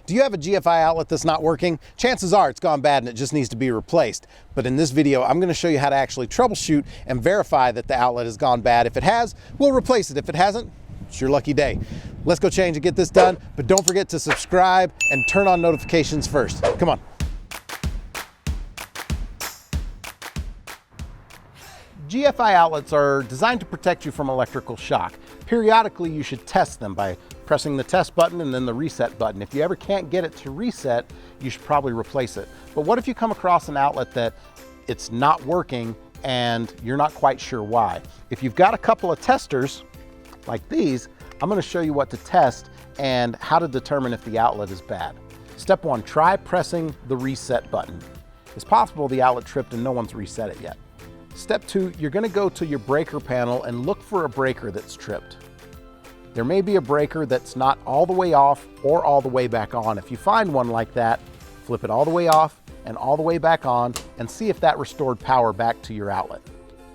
Do you have a GFI outlet that's not working? Chances are it's gone bad and it just needs to be replaced. But in this video, I'm going to show you how to actually troubleshoot and verify that the outlet has gone bad. If it has, we'll replace it. If it hasn't, it's your lucky day. Let's go change and get this done, but don't forget to subscribe and turn on notifications first. Come on. GFI outlets are designed to protect you from electrical shock. Periodically, you should test them by pressing the test button and then the reset button. If you ever can't get it to reset, you should probably replace it. But what if you come across an outlet that it's not working and you're not quite sure why? If you've got a couple of testers like these, I'm going to show you what to test and how to determine if the outlet is bad. Step one, try pressing the reset button. It's possible the outlet tripped and no one's reset it yet. Step two, you're going to go to your breaker panel and look for a breaker that's tripped. There may be a breaker that's not all the way off or all the way back on. If you find one like that, flip it all the way off and all the way back on and see if that restored power back to your outlet.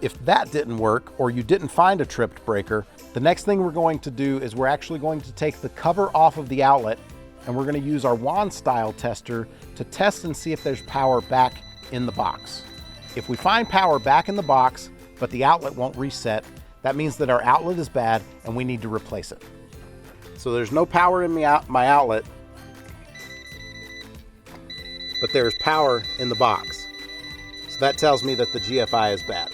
If that didn't work or you didn't find a tripped breaker, the next thing we're going to do is we're actually going to take the cover off of the outlet and we're going to use our wand style tester to test and see if there's power back in the box. If we find power back in the box, but the outlet won't reset, that means that our outlet is bad and we need to replace it. So there's no power in my outlet, but there's power in the box. So that tells me that the GFI is bad.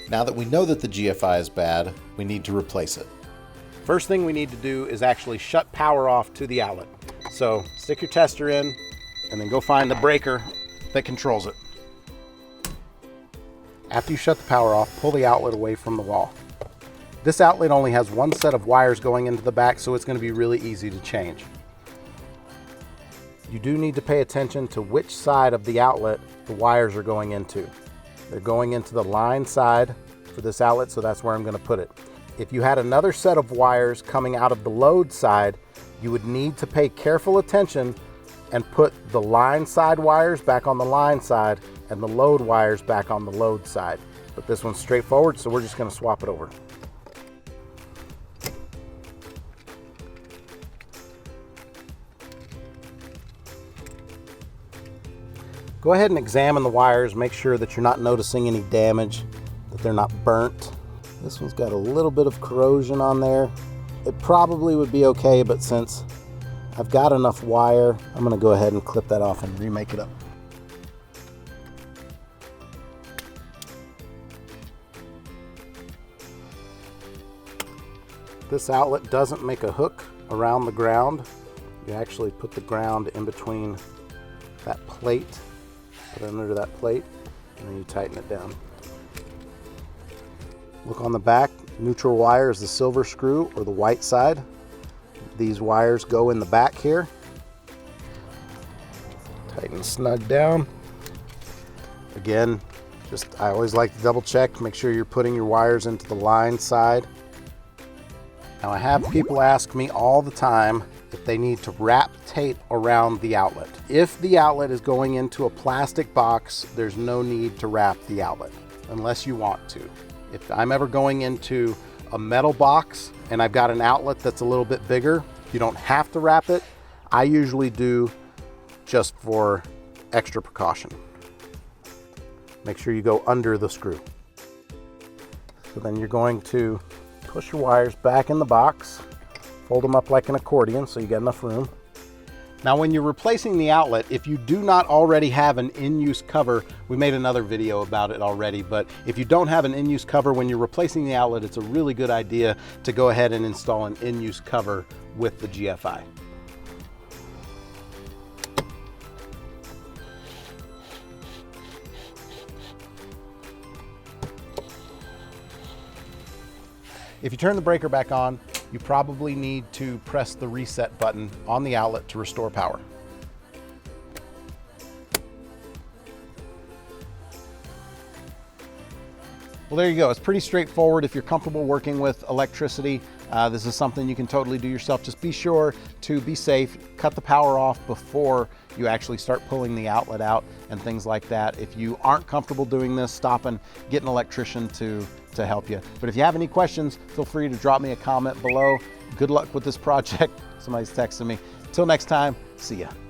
Now that we know that the GFI is bad, we need to replace it. First thing we need to do is actually shut power off to the outlet. So stick your tester in and then go find the breaker that controls it. After you shut the power off, pull the outlet away from the wall. This outlet only has one set of wires going into the back, so it's going to be really easy to change. You do need to pay attention to which side of the outlet the wires are going into. They're going into the line side for this outlet, so that's where I'm going to put it. If you had another set of wires coming out of the load side, you would need to pay careful attention and put the line side wires back on the line side and the load wires back on the load side. But this one's straightforward, so we're just going to swap it over. Go ahead and examine the wires, make sure that you're not noticing any damage, that they're not burnt. This one's got a little bit of corrosion on there. It probably would be okay, but since I've got enough wire, I'm going to go ahead and clip that off and remake it up. This outlet doesn't make a hook around the ground. You actually put the ground in between that plate, put it under that plate, and then you tighten it down. Look on the back, neutral wire is the silver screw or the white side. These wires go in the back here. Tighten snug down. Again, I always like to double check, make sure you're putting your wires into the line side. Now I have people ask me all the time if they need to wrap tape around the outlet. If the outlet is going into a plastic box, there's no need to wrap the outlet unless you want to. If I'm ever going into a metal box and I've got an outlet that's a little bit bigger, you don't have to wrap it. I usually do just for extra precaution. Make sure you go under the screw. So then you're going to push your wires back in the box, fold them up like an accordion so you get enough room. Now when you're replacing the outlet, if you do not already have an in-use cover, we made another video about it already, but if you don't have an in-use cover when you're replacing the outlet, it's a really good idea to go ahead and install an in-use cover with the GFI. If you turn the breaker back on, you probably need to press the reset button on the outlet to restore power. Well, there you go. It's pretty straightforward. If you're comfortable working with electricity, this is something you can totally do yourself. Just be sure to be safe, cut the power off before you actually start pulling the outlet out and things like that. If you aren't comfortable doing this, stop and get an electrician to help you. But if you have any questions, feel free to drop me a comment below. Good luck with this project. Somebody's texting me. Till next time, See ya.